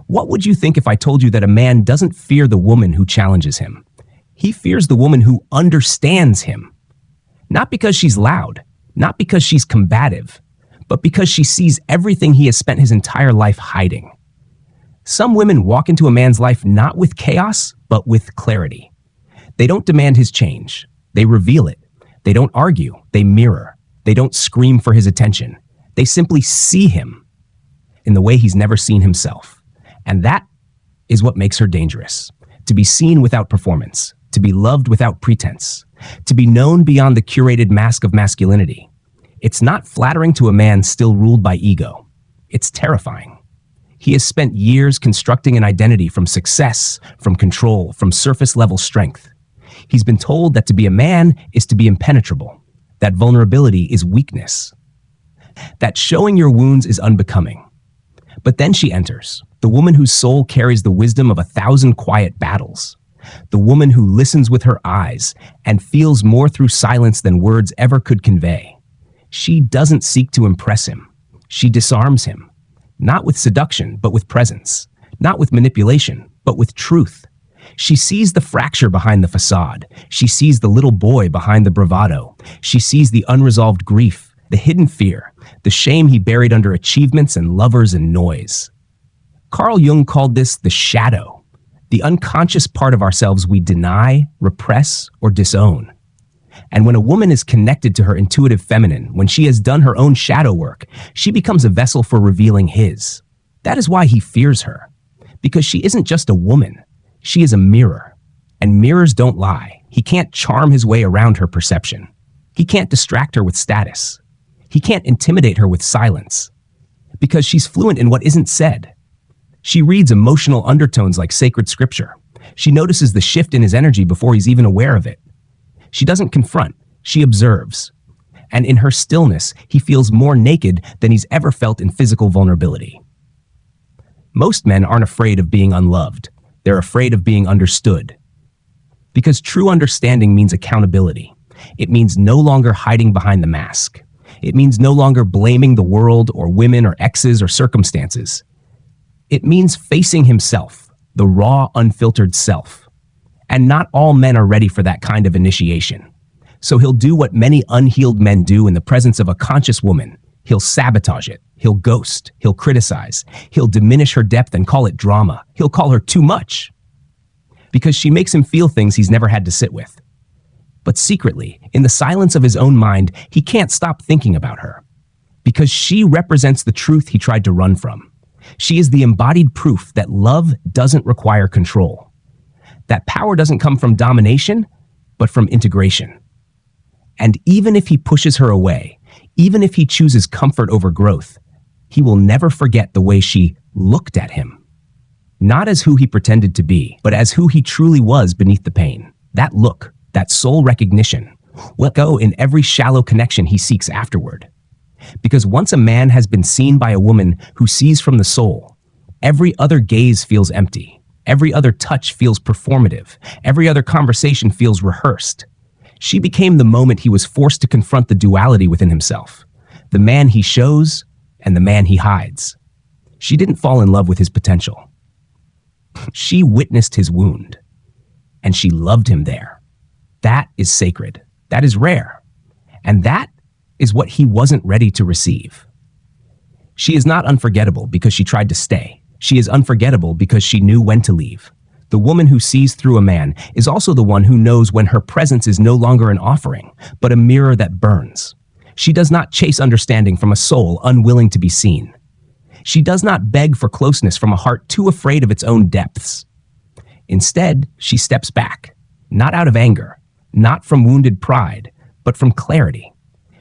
What would you think if I told you that a man doesn't fear the woman who challenges him? He fears the woman who understands him. Not because she's loud, not because she's combative, but because she sees everything he has spent his entire life hiding. Some women walk into a man's life not with chaos, but with clarity. They don't demand his change. They reveal it. They don't argue. They mirror. They don't scream for his attention. They simply see him in the way he's never seen himself. And that is what makes her dangerous. To be seen without performance, to be loved without pretense, to be known beyond the curated mask of masculinity. It's not flattering to a man still ruled by ego. It's terrifying. He has spent years constructing an identity from success, from control, from surface-level strength. He's been told that to be a man is to be impenetrable, that vulnerability is weakness, that showing your wounds is unbecoming. But then she enters, the woman whose soul carries the wisdom of 1,000 quiet battles, the woman who listens with her eyes and feels more through silence than words ever could convey. She doesn't seek to impress him. She disarms him, not with seduction, but with presence, not with manipulation, but with truth. She sees the fracture behind the facade. She sees the little boy behind the bravado. She sees the unresolved grief, the hidden fear, the shame he buried under achievements and lovers and noise. Carl Jung called this the shadow, the unconscious part of ourselves we deny, repress, or disown. And when a woman is connected to her intuitive feminine, when she has done her own shadow work, she becomes a vessel for revealing his. That is why he fears her, because she isn't just a woman. She is a mirror, and mirrors don't lie. He can't charm his way around her perception. He can't distract her with status. He can't intimidate her with silence, because she's fluent in what isn't said. She reads emotional undertones like sacred scripture. She notices the shift in his energy before he's even aware of it. She doesn't confront, she observes. And in her stillness, he feels more naked than he's ever felt in physical vulnerability. Most men aren't afraid of being unloved. They're afraid of being understood. Because true understanding means accountability. It means no longer hiding behind the mask. It means no longer blaming the world or women or exes or circumstances. It means facing himself, the raw, unfiltered self. And not all men are ready for that kind of initiation. So he'll do what many unhealed men do in the presence of a conscious woman. He'll sabotage it. He'll ghost. He'll criticize. He'll diminish her depth and call it drama. He'll call her too much. Because she makes him feel things he's never had to sit with. But secretly, in the silence of his own mind, he can't stop thinking about her. Because she represents the truth he tried to run from. She is the embodied proof that love doesn't require control. That power doesn't come from domination, but from integration. And even if he pushes her away, even if he chooses comfort over growth, he will never forget the way she looked at him. Not as who he pretended to be, but as who he truly was beneath the pain. That look, that soul recognition, will go in every shallow connection he seeks afterward. Because once a man has been seen by a woman who sees from the soul, every other gaze feels empty. Every other touch feels performative. Every other conversation feels rehearsed. She became the moment he was forced to confront the duality within himself, the man he shows and the man he hides. She didn't fall in love with his potential. She witnessed his wound, and she loved him there. That is sacred. That is rare. And that is what he wasn't ready to receive. She is not unforgettable because she tried to stay. She is unforgettable because she knew when to leave. The woman who sees through a man is also the one who knows when her presence is no longer an offering, but a mirror that burns. She does not chase understanding from a soul unwilling to be seen. She does not beg for closeness from a heart too afraid of its own depths. Instead, she steps back, not out of anger, not from wounded pride, but from clarity.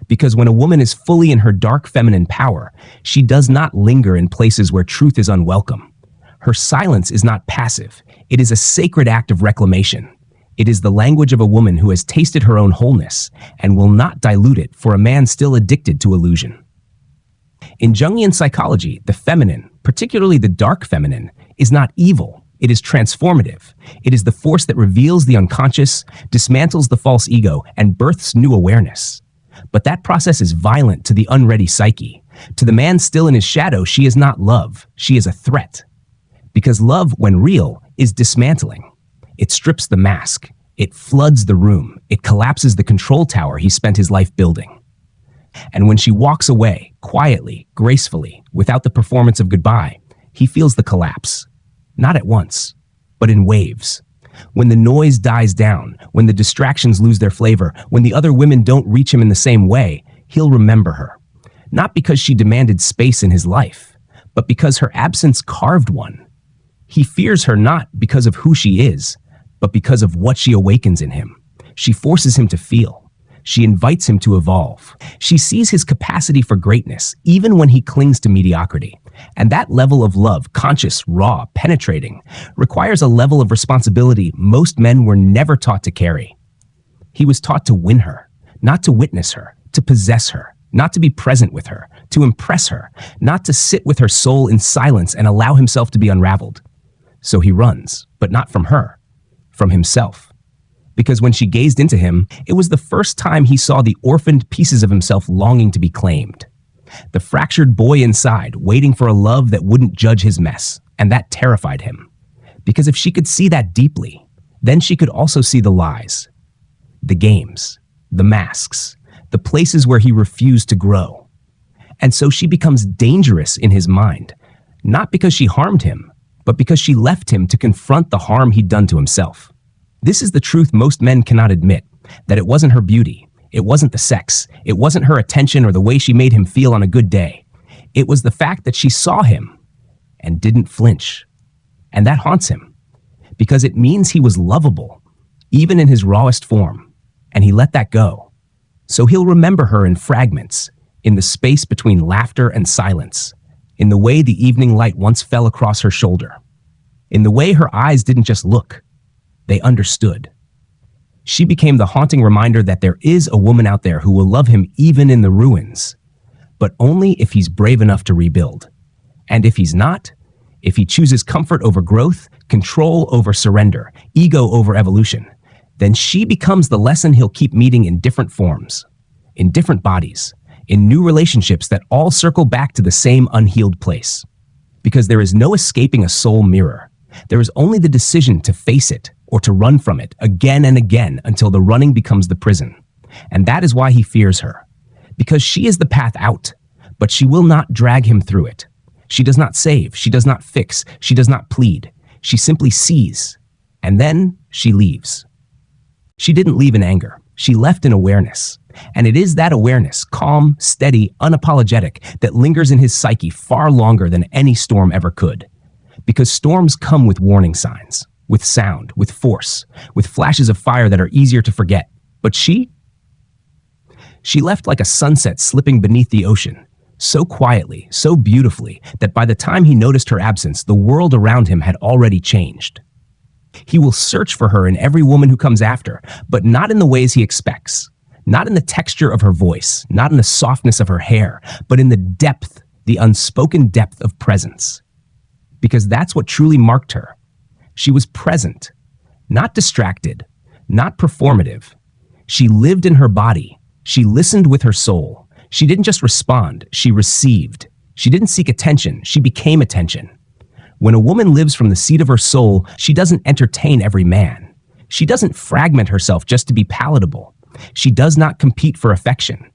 Because when a woman is fully in her dark feminine power, she does not linger in places where truth is unwelcome. Her silence is not passive. It is a sacred act of reclamation. It is the language of a woman who has tasted her own wholeness and will not dilute it for a man still addicted to illusion. In Jungian psychology, the feminine, particularly the dark feminine, is not evil. It is transformative. It is the force that reveals the unconscious, dismantles the false ego, and births new awareness. But that process is violent to the unready psyche. To the man still in his shadow, she is not love. She is a threat. Because love, when real, is dismantling. It strips the mask. It floods the room. It collapses the control tower he spent his life building. And when she walks away, quietly, gracefully, without the performance of goodbye, he feels the collapse. Not at once, but in waves. When the noise dies down, when the distractions lose their flavor, when the other women don't reach him in the same way, he'll remember her. Not because she demanded space in his life, but because her absence carved one. He fears her not because of who she is, but because of what she awakens in him. She forces him to feel. She invites him to evolve. She sees his capacity for greatness, even when he clings to mediocrity. And that level of love, conscious, raw, penetrating, requires a level of responsibility most men were never taught to carry. He was taught to win her, not to witness her, to possess her, not to be present with her, to impress her, not to sit with her soul in silence and allow himself to be unraveled. So he runs, but not from her, from himself. Because when she gazed into him, it was the first time he saw the orphaned pieces of himself longing to be claimed. The fractured boy inside, waiting for a love that wouldn't judge his mess, and that terrified him. Because if she could see that deeply, then she could also see the lies, the games, the masks, the places where he refused to grow. And so she becomes dangerous in his mind, not because she harmed him, but because she left him to confront the harm he'd done to himself. This is the truth most men cannot admit, that it wasn't her beauty, it wasn't the sex, it wasn't her attention or the way she made him feel on a good day. It was the fact that she saw him and didn't flinch. And that haunts him, because it means he was lovable, even in his rawest form, and he let that go. So he'll remember her in fragments, in the space between laughter and silence, in the way the evening light once fell across her shoulder, in the way her eyes didn't just look, they understood. She became the haunting reminder that there is a woman out there who will love him even in the ruins, but only if he's brave enough to rebuild. And if he's not, if he chooses comfort over growth, control over surrender, ego over evolution, then she becomes the lesson he'll keep meeting in different forms, in different bodies, in new relationships that all circle back to the same unhealed place. Because there is no escaping a soul mirror. There is only the decision to face it or to run from it again and again until the running becomes the prison. And that is why he fears her. Because she is the path out, but she will not drag him through it. She does not save, she does not fix, she does not plead. She simply sees, and then she leaves. She didn't leave in anger. She left in awareness. And it is that awareness, calm, steady, unapologetic, that lingers in his psyche far longer than any storm ever could. Because storms come with warning signs, with sound, with force, with flashes of fire that are easier to forget. But she left like a sunset slipping beneath the ocean, so quietly, so beautifully, that by the time he noticed her absence, the world around him had already changed. He will search for her in every woman who comes after, but not in the ways he expects. Not in the texture of her voice, not in the softness of her hair, but in the depth, the unspoken depth of presence. Because that's what truly marked her. She was present, not distracted, not performative. She lived in her body. She listened with her soul. She didn't just respond, she received. She didn't seek attention, she became attention. When a woman lives from the seat of her soul, she doesn't entertain every man. She doesn't fragment herself just to be palatable. She does not compete for affection.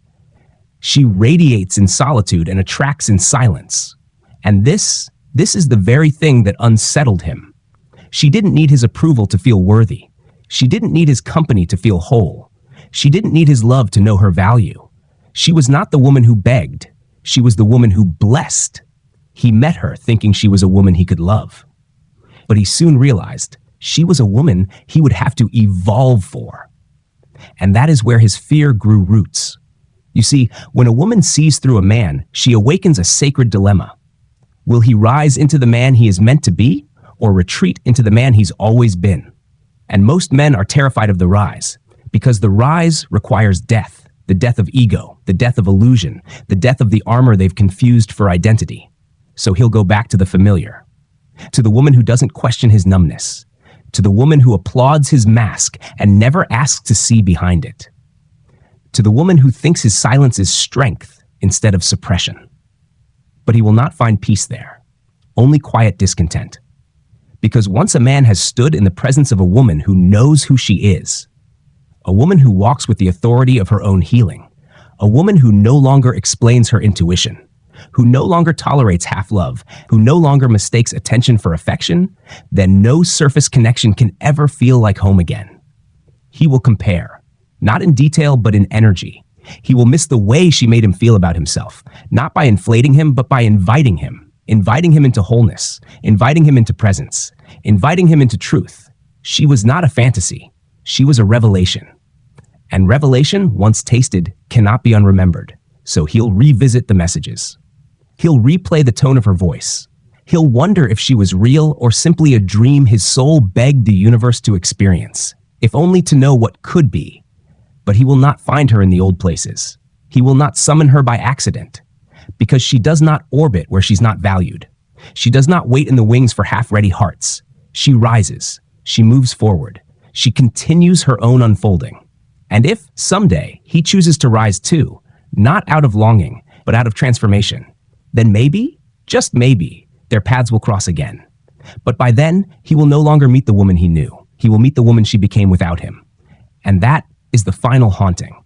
She radiates in solitude and attracts in silence. And this is the very thing that unsettled him. She didn't need his approval to feel worthy. She didn't need his company to feel whole. She didn't need his love to know her value. She was not the woman who begged. She was the woman who blessed. He met her thinking she was a woman he could love. But he soon realized she was a woman he would have to evolve for. And that is where his fear grew roots. You see, when a woman sees through a man, she awakens a sacred dilemma. Will he rise into the man he is meant to be, or retreat into the man he's always been? And most men are terrified of the rise, because the rise requires death, the death of ego, the death of illusion, the death of the armor they've confused for identity. So he'll go back to the familiar, to the woman who doesn't question his numbness, to the woman who applauds his mask and never asks to see behind it, to the woman who thinks his silence is strength instead of suppression. But he will not find peace there, only quiet discontent. Because once a man has stood in the presence of a woman who knows who she is, a woman who walks with the authority of her own healing, a woman who no longer explains her intuition, who no longer tolerates half-love, who no longer mistakes attention for affection, then no surface connection can ever feel like home again. He will compare, not in detail but in energy. He will miss the way she made him feel about himself, not by inflating him but by inviting him into wholeness, inviting him into presence, inviting him into truth. She was not a fantasy. She was a revelation. And revelation, once tasted, cannot be unremembered. So he'll revisit the messages. He'll replay the tone of her voice. He'll wonder if she was real or simply a dream his soul begged the universe to experience, if only to know what could be. But he will not find her in the old places. He will not summon her by accident, because she does not orbit where she's not valued. She does not wait in the wings for half-ready hearts. She rises. She moves forward. She continues her own unfolding. And if, someday, he chooses to rise too, not out of longing, but out of transformation, then maybe, just maybe, their paths will cross again. But by then, he will no longer meet the woman he knew. He will meet the woman she became without him. And that is the final haunting.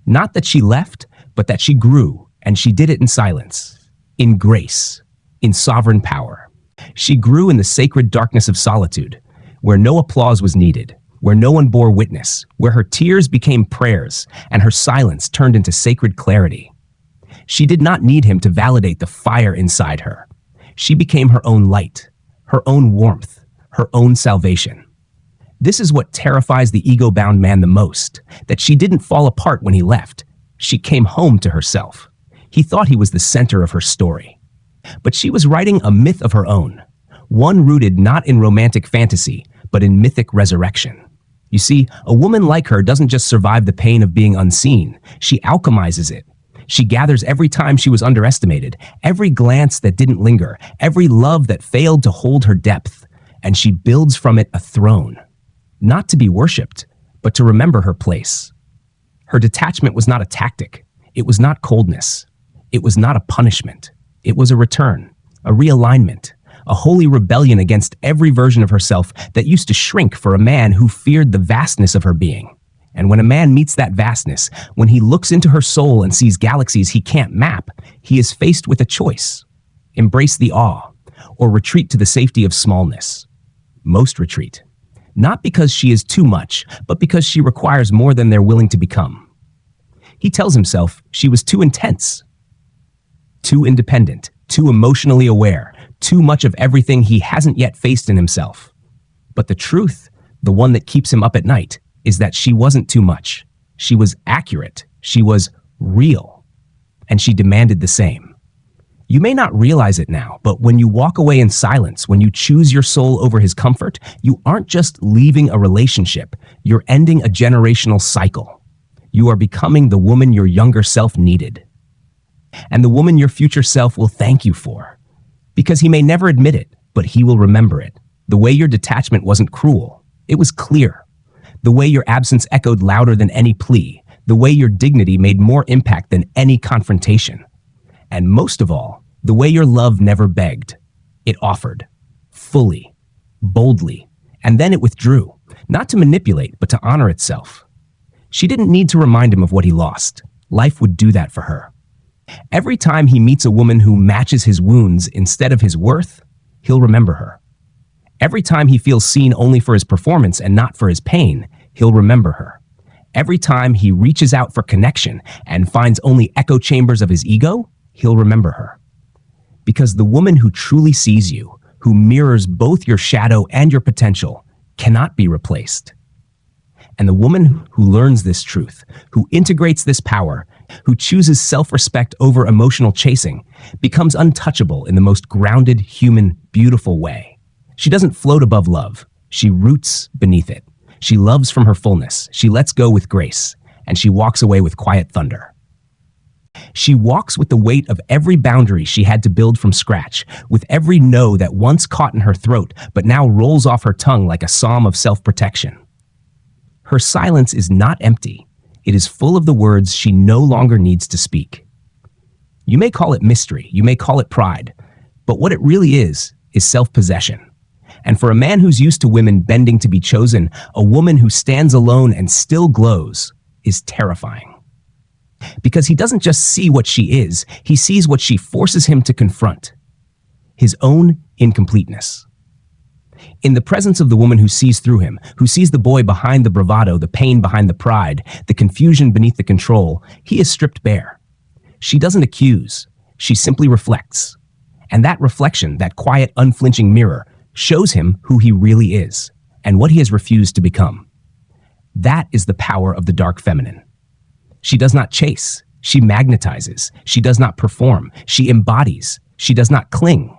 Not that she left, but that she grew, and she did it in silence, in grace, in sovereign power. She grew in the sacred darkness of solitude, where no applause was needed, where no one bore witness, where her tears became prayers, and her silence turned into sacred clarity. She did not need him to validate the fire inside her. She became her own light, her own warmth, her own salvation. This is what terrifies the ego-bound man the most, that she didn't fall apart when he left. She came home to herself. He thought he was the center of her story. But she was writing a myth of her own, one rooted not in romantic fantasy, but in mythic resurrection. You see, a woman like her doesn't just survive the pain of being unseen, she alchemizes it. She gathers every time she was underestimated, every glance that didn't linger, every love that failed to hold her depth, and she builds from it a throne. Not to be worshipped, but to remember her place. Her detachment was not a tactic. It was not coldness. It was not a punishment. It was a return, a realignment, a holy rebellion against every version of herself that used to shrink for a man who feared the vastness of her being. And when a man meets that vastness, when he looks into her soul and sees galaxies he can't map, he is faced with a choice: embrace the awe, or retreat to the safety of smallness. Most retreat. Not because she is too much, but because she requires more than they're willing to become. He tells himself she was too intense, too independent, too emotionally aware, too much of everything he hasn't yet faced in himself. But the truth, the one that keeps him up at night, is that she wasn't too much. She was accurate. She was real. And she demanded the same. You may not realize it now, but when you walk away in silence, when you choose your soul over his comfort, you aren't just leaving a relationship, you're ending a generational cycle. You are becoming the woman your younger self needed. And the woman your future self will thank you for. Because he may never admit it, but he will remember it. The way your detachment wasn't cruel, it was clear. The way your absence echoed louder than any plea. The way your dignity made more impact than any confrontation. And most of all, the way your love never begged. It offered, fully, boldly, and then it withdrew, not to manipulate, but to honor itself. She didn't need to remind him of what he lost. Life would do that for her. Every time he meets a woman who matches his wounds instead of his worth, he'll remember her. Every time he feels seen only for his performance and not for his pain, he'll remember her. Every time he reaches out for connection and finds only echo chambers of his ego, he'll remember her. Because the woman who truly sees you, who mirrors both your shadow and your potential, cannot be replaced. And the woman who learns this truth, who integrates this power, who chooses self-respect over emotional chasing, becomes untouchable in the most grounded, human, beautiful way. She doesn't float above love. She roots beneath it. She loves from her fullness. She lets go with grace, and she walks away with quiet thunder. She walks with the weight of every boundary she had to build from scratch, with every no that once caught in her throat but now rolls off her tongue like a psalm of self-protection. Her silence is not empty. It is full of the words she no longer needs to speak. You may call it mystery, you may call it pride, but what it really is self-possession. And for a man who's used to women bending to be chosen, a woman who stands alone and still glows is terrifying. Because he doesn't just see what she is, he sees what she forces him to confront: his own incompleteness. In the presence of the woman who sees through him, who sees the boy behind the bravado, the pain behind the pride, the confusion beneath the control, he is stripped bare. She doesn't accuse, she simply reflects. And that reflection, that quiet, unflinching mirror, shows him who he really is and what he has refused to become. That is the power of the dark feminine. She does not chase, she magnetizes. She does not perform, she embodies. She does not cling.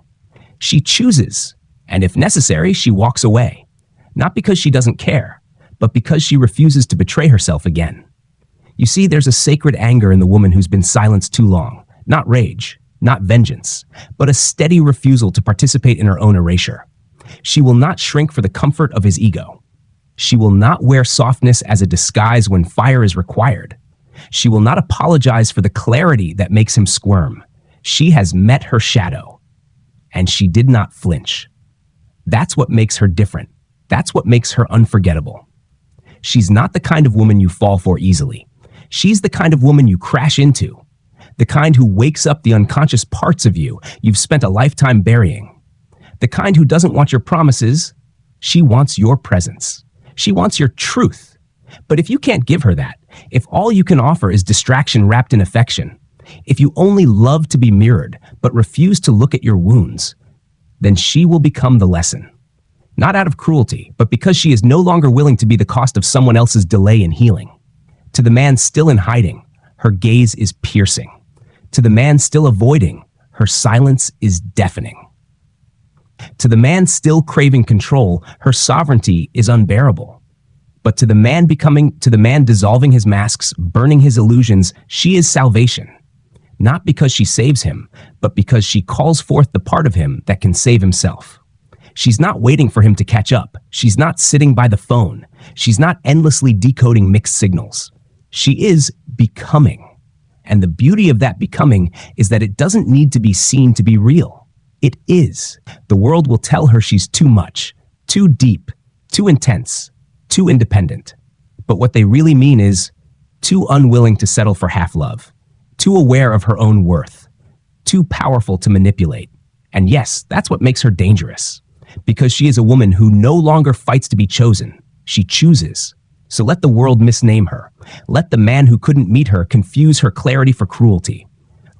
She chooses, and if necessary, she walks away. Not because she doesn't care, but because she refuses to betray herself again. You see, there's a sacred anger in the woman who's been silenced too long. Not rage, not vengeance, but a steady refusal to participate in her own erasure. She will not shrink for the comfort of his ego. She will not wear softness as a disguise when fire is required. She will not apologize for the clarity that makes him squirm. She has met her shadow, and she did not flinch. That's what makes her different. That's what makes her unforgettable. She's not the kind of woman you fall for easily. She's the kind of woman you crash into, the kind who wakes up the unconscious parts of you you've spent a lifetime burying, the kind who doesn't want your promises. She wants your presence. She wants your truth. But if you can't give her that, if all you can offer is distraction wrapped in affection, if you only love to be mirrored but refuse to look at your wounds, then she will become the lesson. Not out of cruelty, but because she is no longer willing to be the cost of someone else's delay in healing. To the man still in hiding, her gaze is piercing. To the man still avoiding, her silence is deafening. To the man still craving control, her sovereignty is unbearable. But to the man dissolving his masks, burning his illusions, she is salvation. Not because she saves him, but because she calls forth the part of him that can save himself. She's not waiting for him to catch up. She's not sitting by the phone. She's not endlessly decoding mixed signals. She is becoming. And the beauty of that becoming is that it doesn't need to be seen to be real. It is. The world will tell her she's too much, too deep, too intense, too independent. But what they really mean is too unwilling to settle for half love, too aware of her own worth, too powerful to manipulate. And yes, that's what makes her dangerous. Because she is a woman who no longer fights to be chosen. She chooses. So let the world misname her. Let the man who couldn't meet her confuse her clarity for cruelty.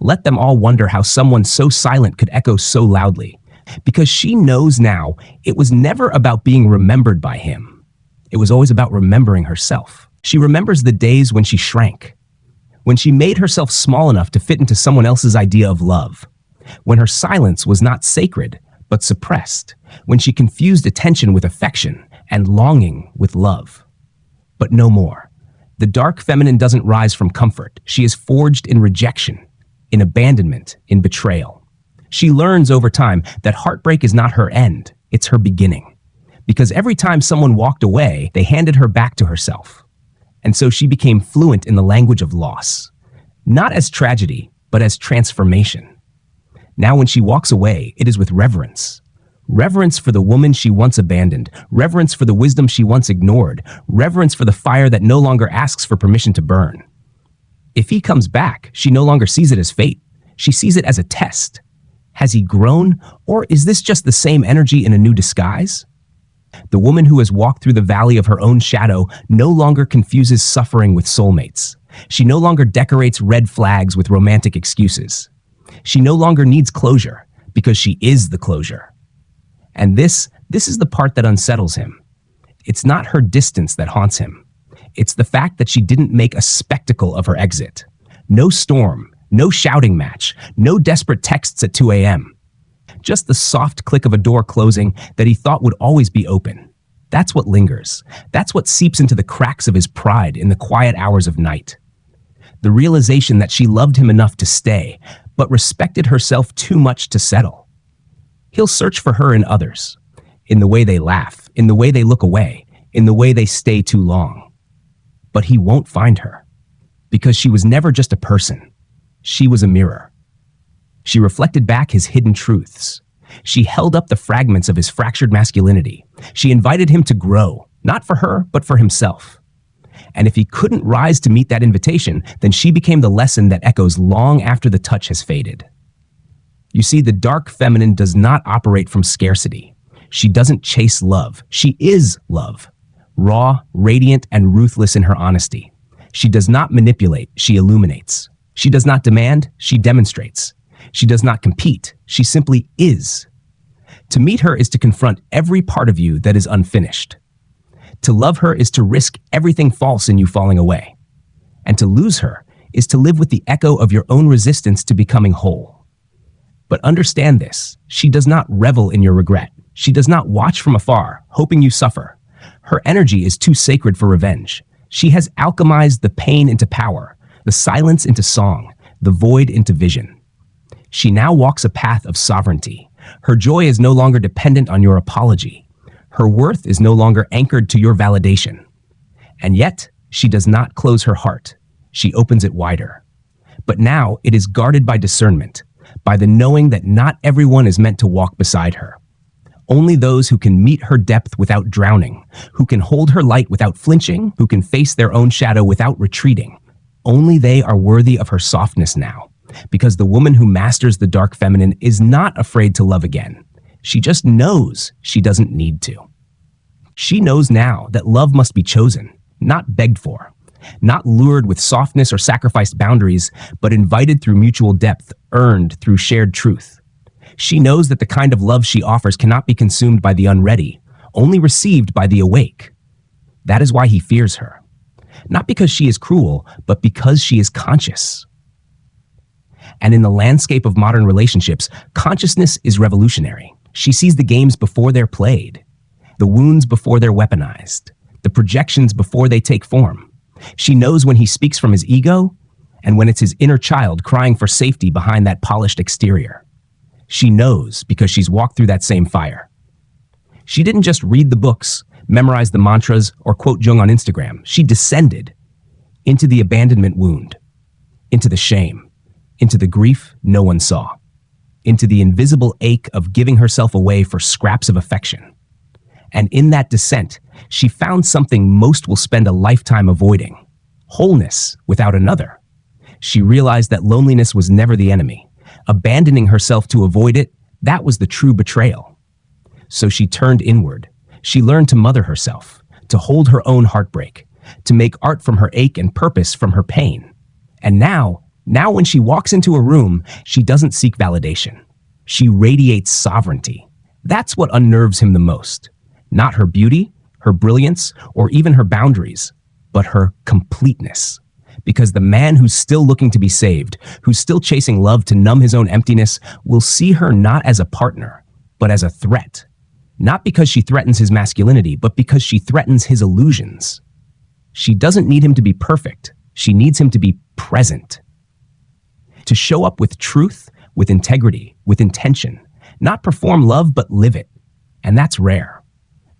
Let them all wonder how someone so silent could echo so loudly. Because she knows now it was never about being remembered by him. It was always about remembering herself. She remembers the days when she shrank, when she made herself small enough to fit into someone else's idea of love, when her silence was not sacred, but suppressed, when she confused attention with affection and longing with love. But no more. The dark feminine doesn't rise from comfort. She is forged in rejection, in abandonment, in betrayal. She learns over time that heartbreak is not her end, it's her beginning. Because every time someone walked away, they handed her back to herself. And so she became fluent in the language of loss, not as tragedy, but as transformation. Now when she walks away, it is with reverence. Reverence for the woman she once abandoned, reverence for the wisdom she once ignored, reverence for the fire that no longer asks for permission to burn. If he comes back, she no longer sees it as fate. She sees it as a test. Has he grown, or is this just the same energy in a new disguise? The woman who has walked through the valley of her own shadow no longer confuses suffering with soulmates. She no longer decorates red flags with romantic excuses. She no longer needs closure because she is the closure. And this is the part that unsettles him. It's not her distance that haunts him. It's the fact that she didn't make a spectacle of her exit. No storm, no shouting match, no desperate texts at 2 a.m. Just the soft click of a door closing that he thought would always be open. That's what lingers. That's what seeps into the cracks of his pride in the quiet hours of night. The realization that she loved him enough to stay, but respected herself too much to settle. He'll search for her in others, in the way they laugh, in the way they look away, in the way they stay too long. But he won't find her, because she was never just a person. She was a mirror. She reflected back his hidden truths. She held up the fragments of his fractured masculinity. She invited him to grow, not for her, but for himself. And if he couldn't rise to meet that invitation, then she became the lesson that echoes long after the touch has faded. You see, the dark feminine does not operate from scarcity. She doesn't chase love. She is love. Raw, radiant, and ruthless in her honesty. She does not manipulate, she illuminates. She does not demand, she demonstrates. She does not compete, she simply is. To meet her is to confront every part of you that is unfinished. To love her is to risk everything false in you falling away. And to lose her is to live with the echo of your own resistance to becoming whole. But understand this, she does not revel in your regret. She does not watch from afar, hoping you suffer. Her energy is too sacred for revenge. She has alchemized the pain into power, the silence into song, the void into vision. She now walks a path of sovereignty. Her joy is no longer dependent on your apology. Her worth is no longer anchored to your validation. And yet, she does not close her heart. She opens it wider. But now it is guarded by discernment, by the knowing that not everyone is meant to walk beside her. Only those who can meet her depth without drowning, who can hold her light without flinching, who can face their own shadow without retreating. Only they are worthy of her softness now, because the woman who masters the dark feminine is not afraid to love again. She just knows she doesn't need to. She knows now that love must be chosen, not begged for, not lured with softness or sacrificed boundaries, but invited through mutual depth, earned through shared truth. She knows that the kind of love she offers cannot be consumed by the unready, only received by the awake. That is why he fears her. Not because she is cruel, but because she is conscious. And in the landscape of modern relationships, consciousness is revolutionary. She sees the games before they're played, the wounds before they're weaponized, the projections before they take form. She knows when he speaks from his ego and when it's his inner child crying for safety behind that polished exterior. She knows because she's walked through that same fire. She didn't just read the books, memorize the mantras, or quote Jung on Instagram. She descended into the abandonment wound, into the shame, into the grief no one saw, into the invisible ache of giving herself away for scraps of affection. And in that descent, she found something most will spend a lifetime avoiding: wholeness without another. She realized that loneliness was never the enemy. Abandoning herself to avoid it, that was the true betrayal. So she turned inward. She learned to mother herself, to hold her own heartbreak, to make art from her ache and purpose from her pain. And now when she walks into a room, she doesn't seek validation. She radiates sovereignty. That's what unnerves him the most. Not her beauty, her brilliance, or even her boundaries, but her completeness. Because the man who's still looking to be saved, who's still chasing love to numb his own emptiness, will see her not as a partner, but as a threat. Not because she threatens his masculinity, but because she threatens his illusions. She doesn't need him to be perfect. She needs him to be present. To show up with truth, with integrity, with intention. Not perform love, but live it. And that's rare.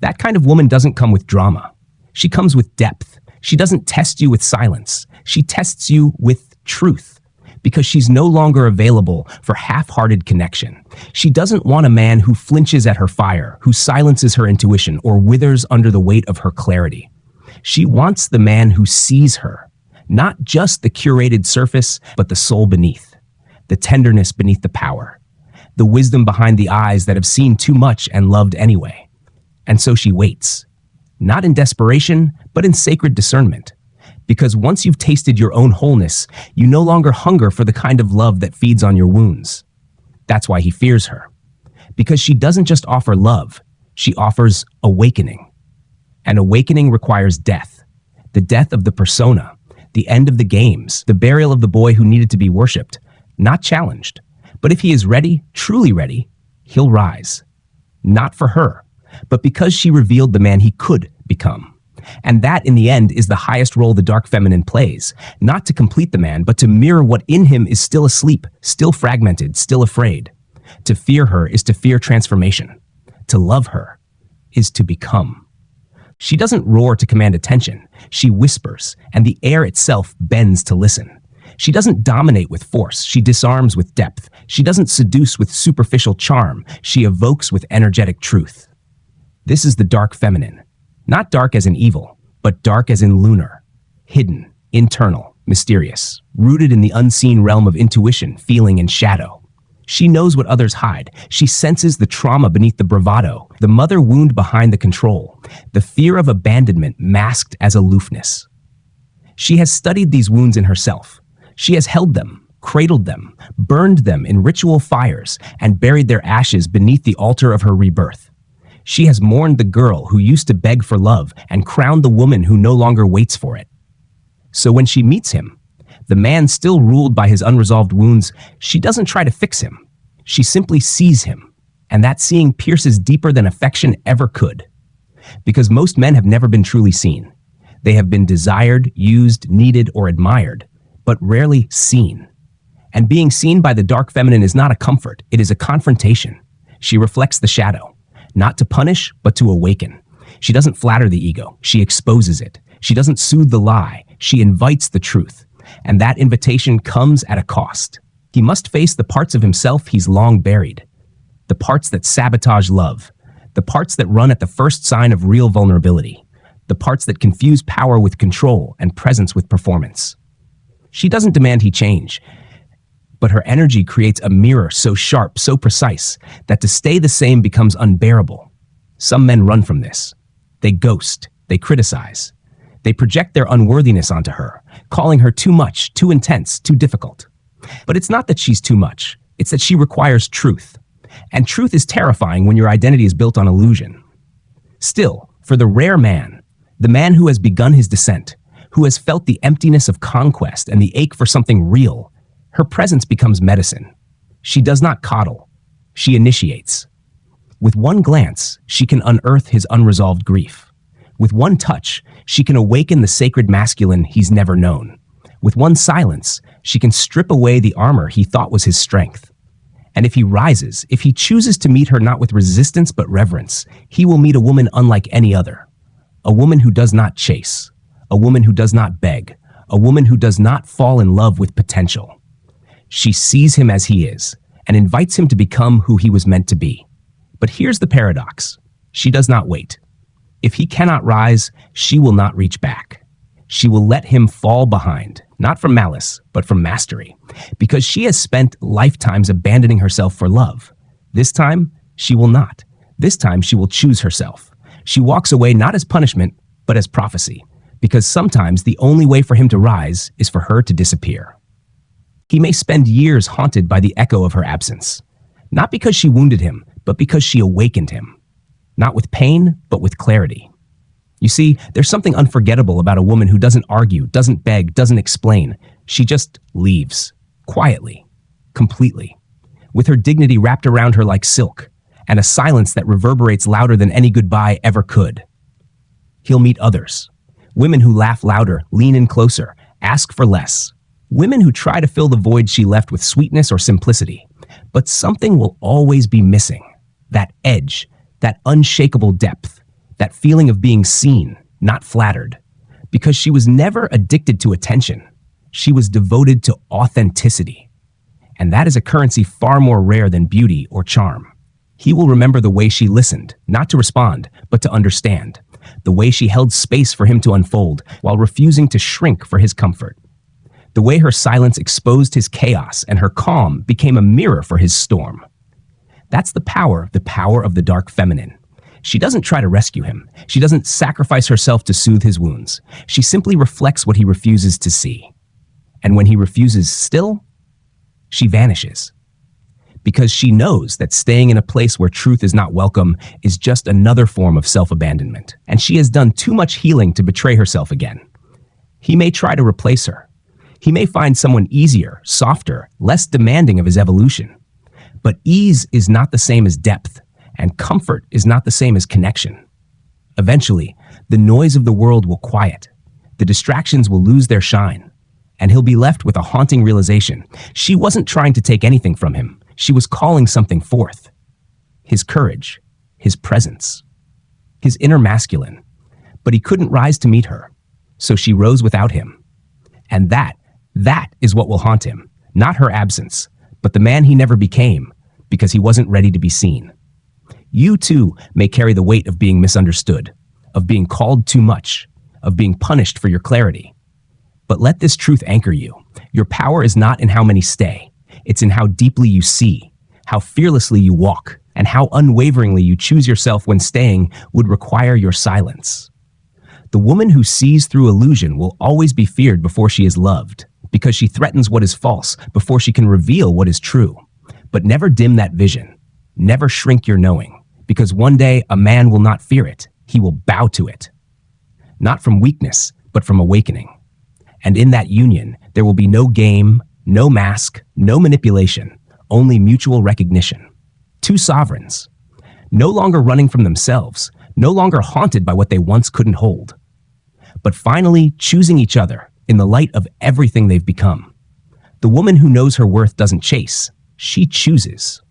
That kind of woman doesn't come with drama. She comes with depth. She doesn't test you with silence. She tests you with truth, because she's no longer available for half-hearted connection. She doesn't want a man who flinches at her fire, who silences her intuition, or withers under the weight of her clarity. She wants the man who sees her, not just the curated surface, but the soul beneath, the tenderness beneath the power, the wisdom behind the eyes that have seen too much and loved anyway. And so she waits. Not in desperation, but in sacred discernment. Because once you've tasted your own wholeness, you no longer hunger for the kind of love that feeds on your wounds. That's why he fears her. Because she doesn't just offer love, she offers awakening. And awakening requires death. The death of the persona, the end of the games, the burial of the boy who needed to be worshipped, not challenged. But if he is ready, truly ready, he'll rise. Not for her, but because she revealed the man he could become. And that, in the end, is the highest role the dark feminine plays, not to complete the man, but to mirror what in him is still asleep, still fragmented, still afraid. To fear her is to fear transformation. To love her is to become. She doesn't roar to command attention. She whispers, and the air itself bends to listen. She doesn't dominate with force. She disarms with depth. She doesn't seduce with superficial charm. She evokes with energetic truth. This is the dark feminine. Not dark as in evil, but dark as in lunar, hidden, internal, mysterious, rooted in the unseen realm of intuition, feeling, and shadow. She knows what others hide. She senses the trauma beneath the bravado, the mother wound behind the control, the fear of abandonment masked as aloofness. She has studied these wounds in herself. She has held them, cradled them, burned them in ritual fires, and buried their ashes beneath the altar of her rebirth. She has mourned the girl who used to beg for love and crowned the woman who no longer waits for it. So when she meets him, the man still ruled by his unresolved wounds, she doesn't try to fix him. She simply sees him, and that seeing pierces deeper than affection ever could. Because most men have never been truly seen. They have been desired, used, needed, or admired, but rarely seen. And being seen by the dark feminine is not a comfort, it is a confrontation. She reflects the shadow, not to punish, but to awaken. She doesn't flatter the ego, she exposes it. She doesn't soothe the lie, she invites the truth. And that invitation comes at a cost. He must face the parts of himself he's long buried. The parts that sabotage love. The parts that run at the first sign of real vulnerability. The parts that confuse power with control and presence with performance. She doesn't demand he change, but her energy creates a mirror so sharp, so precise, that to stay the same becomes unbearable. Some men run from this. They ghost, they criticize. They project their unworthiness onto her, calling her too much, too intense, too difficult. But it's not that she's too much, it's that she requires truth. And truth is terrifying when your identity is built on illusion. Still, for the rare man, the man who has begun his descent, who has felt the emptiness of conquest and the ache for something real, her presence becomes medicine. She does not coddle, she initiates. With one glance, she can unearth his unresolved grief. With one touch, she can awaken the sacred masculine he's never known. With one silence, she can strip away the armor he thought was his strength. And if he rises, if he chooses to meet her not with resistance but reverence, he will meet a woman unlike any other. A woman who does not chase. A woman who does not beg. A woman who does not fall in love with potential. She sees him as he is and invites him to become who he was meant to be. But here's the paradox. She does not wait. If he cannot rise, she will not reach back. She will let him fall behind, not from malice, but from mastery, because she has spent lifetimes abandoning herself for love. This time, she will not. This time, she will choose herself. She walks away not as punishment, but as prophecy, because sometimes the only way for him to rise is for her to disappear. He may spend years haunted by the echo of her absence, not because she wounded him, but because she awakened him. Not with pain, but with clarity. You see, there's something unforgettable about a woman who doesn't argue, doesn't beg, doesn't explain. She just leaves, quietly, completely, with her dignity wrapped around her like silk, and a silence that reverberates louder than any goodbye ever could. He'll meet others. Women who laugh louder, lean in closer, ask for less. Women who try to fill the void she left with sweetness or simplicity. But something will always be missing. That edge, that unshakable depth, that feeling of being seen, not flattered. Because she was never addicted to attention. She was devoted to authenticity. And that is a currency far more rare than beauty or charm. He will remember the way she listened, not to respond, but to understand. The way she held space for him to unfold, while refusing to shrink for his comfort. The way her silence exposed his chaos and her calm became a mirror for his storm. That's the power of the dark feminine. She doesn't try to rescue him. She doesn't sacrifice herself to soothe his wounds. She simply reflects what he refuses to see. And when he refuses still, she vanishes. Because she knows that staying in a place where truth is not welcome is just another form of self-abandonment. And she has done too much healing to betray herself again. He may try to replace her. He may find someone easier, softer, less demanding of his evolution. But ease is not the same as depth, and comfort is not the same as connection. Eventually, the noise of the world will quiet. The distractions will lose their shine, and he'll be left with a haunting realization. She wasn't trying to take anything from him. She was calling something forth. His courage, his presence, his inner masculine. But he couldn't rise to meet her, so she rose without him. And That is what will haunt him, not her absence, but the man he never became because he wasn't ready to be seen. You too may carry the weight of being misunderstood, of being called too much, of being punished for your clarity. But let this truth anchor you. Your power is not in how many stay. It's in how deeply you see, how fearlessly you walk, and how unwaveringly you choose yourself when staying would require your silence. The woman who sees through illusion will always be feared before she is loved, because she threatens what is false before she can reveal what is true. But never dim that vision. Never shrink your knowing, because one day a man will not fear it. He will bow to it. Not from weakness, but from awakening. And in that union, there will be no game, no mask, no manipulation, only mutual recognition. Two sovereigns, no longer running from themselves, no longer haunted by what they once couldn't hold, but finally choosing each other in the light of everything they've become. The woman who knows her worth doesn't chase, she chooses.